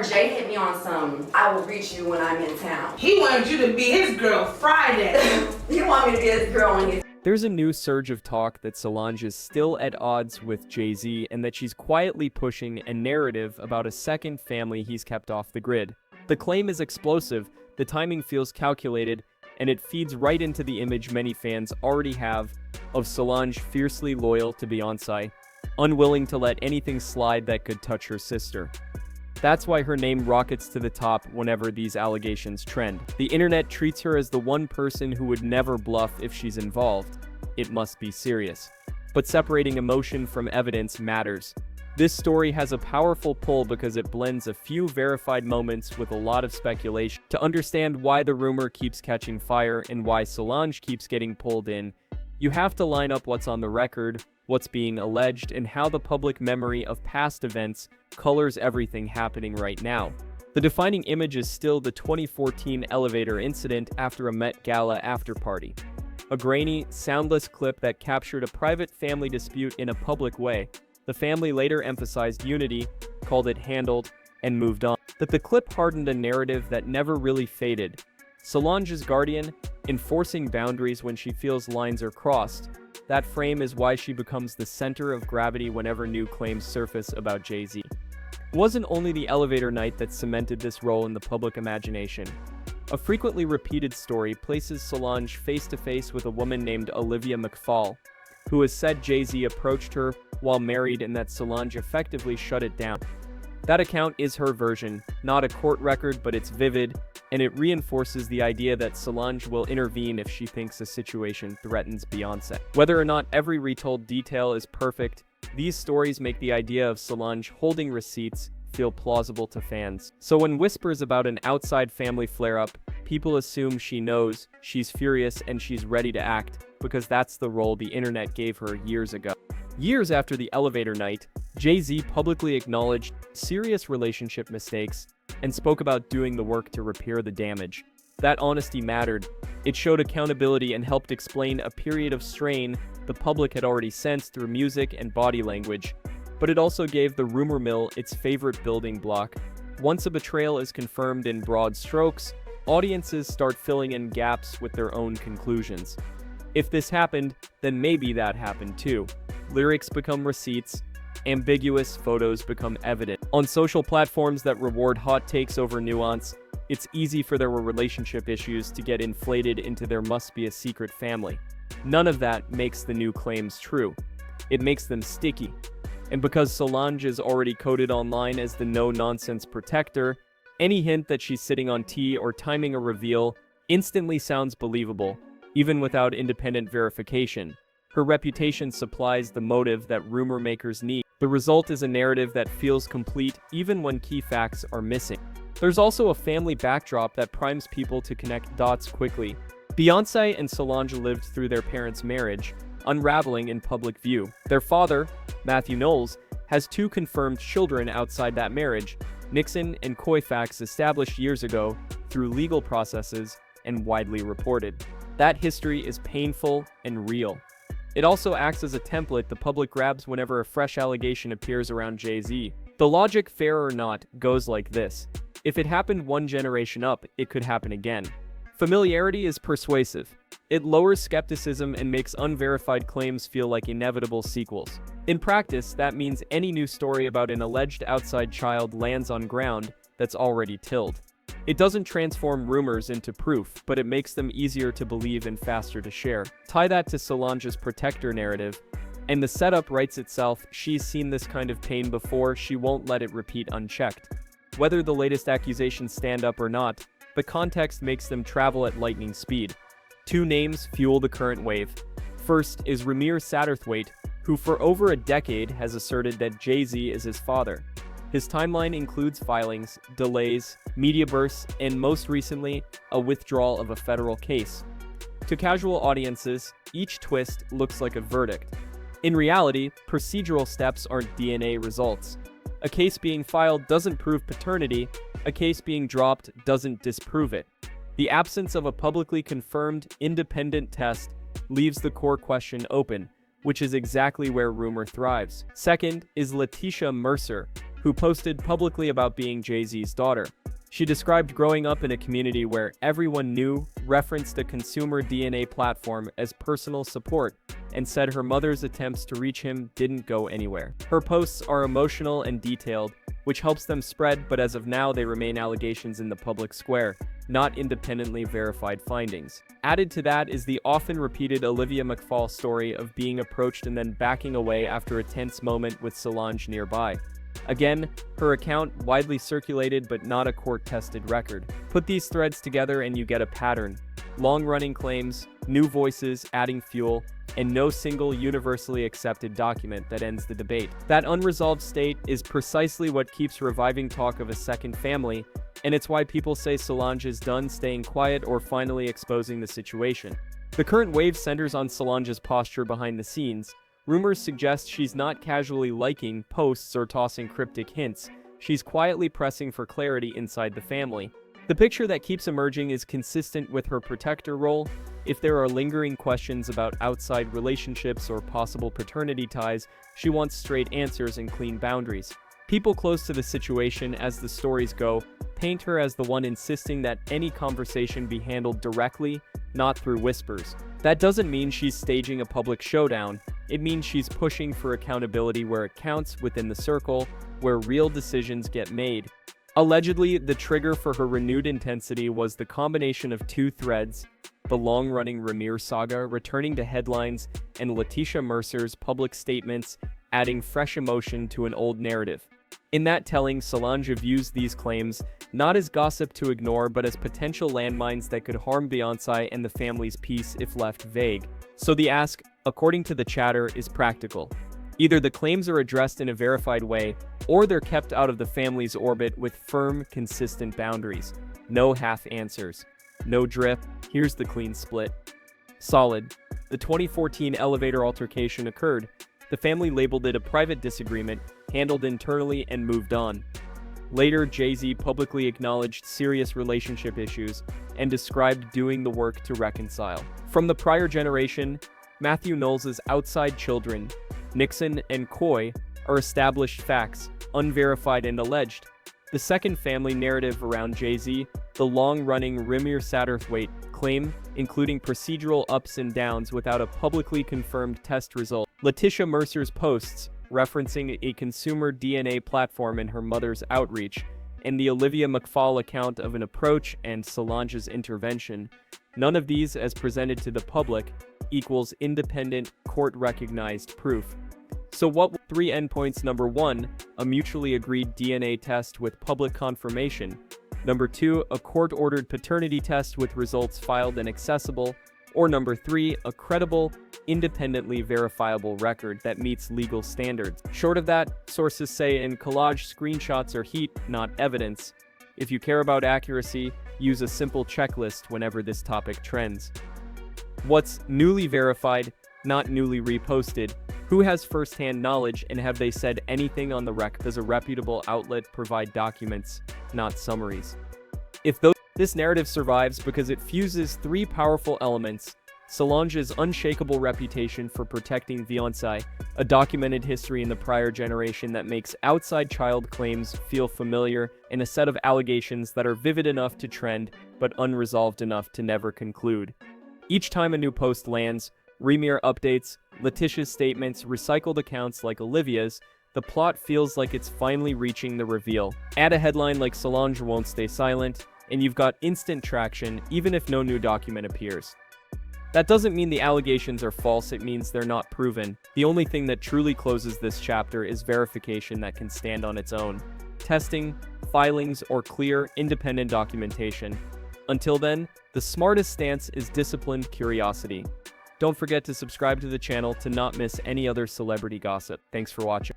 Summer, Jay hit me on some, I will reach you when I'm in town. He wanted you to be his girl Friday. He wanted me to be his girl when he's... There's a new surge of talk that Solange is still at odds with Jay-Z and that she's quietly pushing a narrative about a second family he's kept off the grid. The claim is explosive, the timing feels calculated, and it feeds right into the image many fans already have of Solange fiercely loyal to Beyoncé, unwilling to let anything slide that could touch her sister. That's why her name rockets to the top whenever these allegations trend. The internet treats her as the one person who would never bluff if she's involved. It must be serious. But separating emotion from evidence matters. This story has a powerful pull because it blends a few verified moments with a lot of speculation. To understand why the rumor keeps catching fire and why Solange keeps getting pulled in, you have to line up what's on the record, what's being alleged, and how the public memory of past events colors everything happening right now. The defining image is still the 2014 elevator incident after a Met Gala after-party. A grainy, soundless clip that captured a private family dispute in a public way. The family later emphasized unity, called it handled, and moved on. That the clip hardened a narrative that never really faded. Solange's guardian, enforcing boundaries when she feels lines are crossed. That frame is why she becomes the center of gravity whenever new claims surface about Jay-Z. It wasn't only the elevator night that cemented this role in the public imagination. A frequently repeated story places Solange face-to-face with a woman named Olivia McFall, who has said Jay-Z approached her while married and that Solange effectively shut it down. That account is her version, not a court record, but it's vivid, and it reinforces the idea that Solange will intervene if she thinks a situation threatens Beyoncé. Whether or not every retold detail is perfect, these stories make the idea of Solange holding receipts feel plausible to fans. So when whispers about an outside family flare-up, people assume she knows, she's furious, and she's ready to act, because that's the role the internet gave her years ago. Years after the elevator night, Jay-Z publicly acknowledged serious relationship mistakes and spoke about doing the work to repair the damage. That honesty mattered. It showed accountability and helped explain a period of strain the public had already sensed through music and body language. But it also gave the rumor mill its favorite building block. Once a betrayal is confirmed in broad strokes, audiences start filling in gaps with their own conclusions. If this happened, then maybe that happened too. Lyrics become receipts, ambiguous photos become evident. On social platforms that reward hot takes over nuance, it's easy for their relationship issues to get inflated into there must be a secret family. None of that makes the new claims true. It makes them sticky. And because Solange is already coded online as the no-nonsense protector, any hint that she's sitting on tea or timing a reveal instantly sounds believable, even without independent verification. Her reputation supplies the motive that rumor makers need. The result is a narrative that feels complete even when key facts are missing. There's also a family backdrop that primes people to connect dots quickly. Beyoncé and Solange lived through their parents' marriage, unraveling in public view. Their father, Matthew Knowles, has 2 confirmed children outside that marriage, Nixon and Koifax, established years ago through legal processes and widely reported. That history is painful and real. It also acts as a template the public grabs whenever a fresh allegation appears around Jay-Z. The logic, fair or not, goes like this. If it happened one generation up, it could happen again. Familiarity is persuasive. It lowers skepticism and makes unverified claims feel like inevitable sequels. In practice, that means any new story about an alleged outside child lands on ground that's already tilled. It doesn't transform rumors into proof, but it makes them easier to believe and faster to share. Tie that to Solange's protector narrative, and the setup writes itself. She's seen this kind of pain before, she won't let it repeat unchecked. Whether the latest accusations stand up or not, the context makes them travel at lightning speed. 2 names fuel the current wave. First is Ramir Satterthwaite, who for over a decade has asserted that Jay-Z is his father. His timeline includes filings, delays, media bursts, and most recently, a withdrawal of a federal case. To casual audiences, each twist looks like a verdict. In reality, procedural steps aren't DNA results. A case being filed doesn't prove paternity, a case being dropped doesn't disprove it. The absence of a publicly confirmed, independent test leaves the core question open, which is exactly where rumor thrives. Second is Letitia Mercer, who posted publicly about being Jay-Z's daughter. She described growing up in a community where everyone knew, referenced a consumer DNA platform as personal support, and said her mother's attempts to reach him didn't go anywhere. Her posts are emotional and detailed, which helps them spread, but as of now they remain allegations in the public square, not independently verified findings. Added to that is the often repeated Olivia McFall story of being approached and then backing away after a tense moment with Solange nearby. Again, her account widely circulated but not a court-tested record. Put these threads together and you get a pattern. Long-running claims, new voices adding fuel, and no single universally accepted document that ends the debate. That unresolved state is precisely what keeps reviving talk of a second family, and it's why people say Solange is done staying quiet or finally exposing the situation. The current wave centers on Solange's posture behind the scenes. Rumors suggest she's not casually liking posts or tossing cryptic hints. She's quietly pressing for clarity inside the family. The picture that keeps emerging is consistent with her protector role. If there are lingering questions about outside relationships or possible paternity ties, she wants straight answers and clean boundaries. People close to the situation, as the stories go, paint her as the one insisting that any conversation be handled directly, not through whispers. That doesn't mean she's staging a public showdown. It means she's pushing for accountability where it counts within the circle, where real decisions get made. Allegedly, the trigger for her renewed intensity was the combination of two threads: the long-running Ramir saga returning to headlines and Letitia Mercer's public statements adding fresh emotion to an old narrative. In that telling, Solange views these claims not as gossip to ignore but as potential landmines that could harm Beyoncé and the family's peace if left vague. So the ask, according to the chatter, is practical. Either the claims are addressed in a verified way, or they're kept out of the family's orbit with firm, consistent boundaries. No half answers. No drip. Here's the clean split. Solid. The 2014 elevator altercation occurred. The family labeled it a private disagreement, handled internally, and moved on. Later, Jay-Z publicly acknowledged serious relationship issues and described doing the work to reconcile. From the prior generation, Matthew Knowles' outside children, Nixon and Coy, are established facts, unverified and alleged. The second family narrative around Jay-Z, the long-running Ramir Satterthwaite claim, including procedural ups and downs without a publicly confirmed test result. Letitia Mercer's posts, referencing a consumer DNA platform in her mother's outreach, and the Olivia McFall account of an approach and Solange's intervention. None of these, as presented to the public, equals independent, court-recognized proof. So what were 3 endpoints? Number 1, a mutually agreed DNA test with public confirmation. Number 2, a court-ordered paternity test with results filed and accessible. Or number 3, a credible, independently verifiable record that meets legal standards. Short of that, sources say in collage screenshots are heat, not evidence. If you care about accuracy, use a simple checklist whenever this topic trends. What's newly verified, not newly reposted? Who has first-hand knowledge, and have they said anything on the record? Does a reputable outlet provide documents, not summaries? This narrative survives because it fuses 3 powerful elements: Solange's unshakable reputation for protecting Beyoncé, a documented history in the prior generation that makes outside child claims feel familiar, and a set of allegations that are vivid enough to trend but unresolved enough to never conclude. Each time a new post lands, Ramir updates, Letitia's statements, recycled accounts like Olivia's, the plot feels like it's finally reaching the reveal. Add a headline like "Solange won't stay silent," and you've got instant traction, even if no new document appears. That doesn't mean the allegations are false, it means they're not proven. The only thing that truly closes this chapter is verification that can stand on its own. Testing, filings, or clear, independent documentation. Until then, the smartest stance is disciplined curiosity. Don't forget to subscribe to the channel to not miss any other celebrity gossip. Thanks for watching.